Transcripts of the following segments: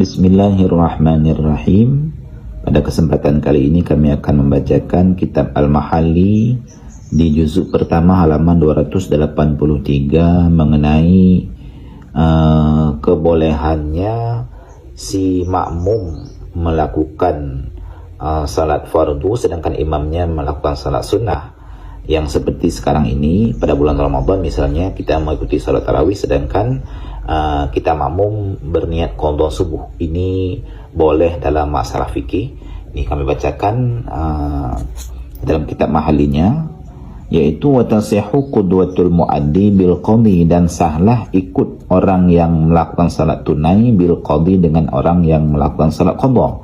Bismillahirrahmanirrahim. Pada kesempatan kali ini kami akan membacakan kitab Al-Mahalli di juzuk pertama halaman 283 mengenai kebolehannya si makmum melakukan salat fardu sedangkan imamnya melakukan salat sunnah. Yang seperti sekarang ini pada bulan Ramadan misalnya kita mengikuti salat tarawih sedangkan kita makmum berniat qadha subuh. Ini boleh dalam masalah fikih. Ini kami bacakan dalam kitab Mahallinya, yaitu wa tasihhu qudwatul muaddi bil qadhi, dan sahlah ikut orang yang melakukan salat tunai bil qadhi dengan orang yang melakukan salat qadha.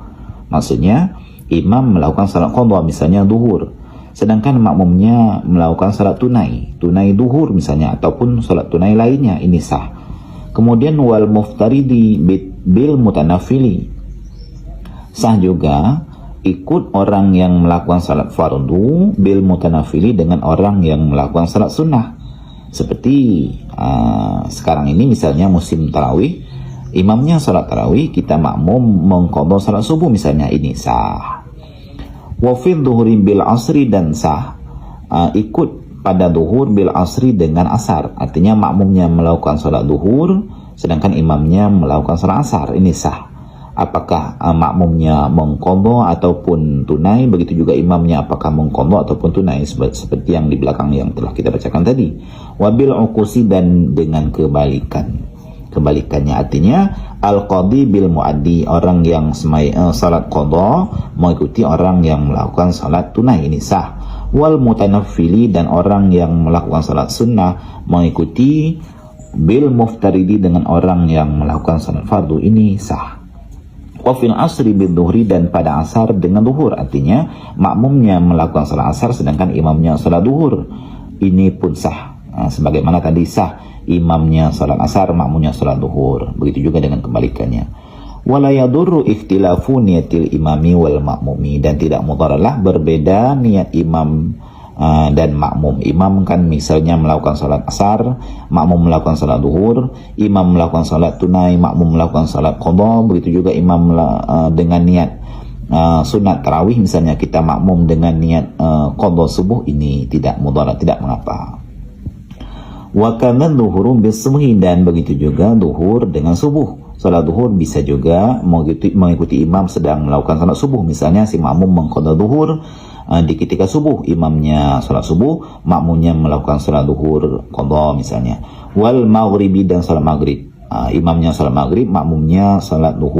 Maksudnya imam melakukan salat qadha misalnya zuhur, sedangkan makmumnya melakukan salat tunai duhur misalnya, ataupun salat tunai lainnya, ini sah. Kemudian wal muftaridi bil mutanafili, sah juga ikut orang yang melakukan salat fardu bil mutanafili dengan orang yang melakukan salat sunnah. Seperti sekarang ini misalnya musim tarawih, imamnya salat tarawih, kita makmum mengqadha salat subuh misalnya, ini sah. Wa fi dhuhri bil asri, dan sah ikut pada duhur bil asri dengan asar, artinya makmumnya melakukan salat duhur sedangkan imamnya melakukan salat asar, ini sah. Apakah makmumnya mengqadha ataupun tunai, begitu juga imamnya apakah mengqadha ataupun tunai, seperti yang di belakang yang telah kita bacakan tadi. Wabil uqusi, dan dengan kebalikannya, artinya al-qadhi bil muaddi, orang yang salat qadha mengikuti orang yang melakukan salat tunai, ini sah. Wal mutanaffili, dan orang yang melakukan salat sunnah mengikuti bil muftaridi dengan orang yang melakukan salat fardu, ini sah. Wa fil asri bil dhuhri, dan pada asar dengan duhur, artinya makmumnya melakukan salat asar sedangkan imamnya salat duhur, ini pun sah. Sebagaimana tadi sah imamnya salat asar, makmumnya salat duhur, begitu juga dengan kebalikannya. Wala yadurru ikhtilafu niyatil imami wal makmumi, dan tidak mudaratlah berbeda niat imam dan makmum. Imam kan misalnya melakukan salat asar, makmum melakukan salat duhur, imam melakukan salat tunai, makmum melakukan salat qadha, begitu juga imam dengan niat sunat tarawih misalnya, kita makmum dengan niat qadha subuh, ini tidak mudarat, tidak mengapa. Wa kana dhuhuru bis subhi, dan begitu juga duhur dengan subuh. Salat duhur bisa juga mengikuti imam sedang melakukan salat subuh, misalnya si makmum mengqadha duhur di ketika subuh, imamnya salat subuh, makmumnya melakukan salat duhur qadha misalnya. Wal maghribi, dan salat maghrib, imamnya salat maghrib, makmumnya salat duhur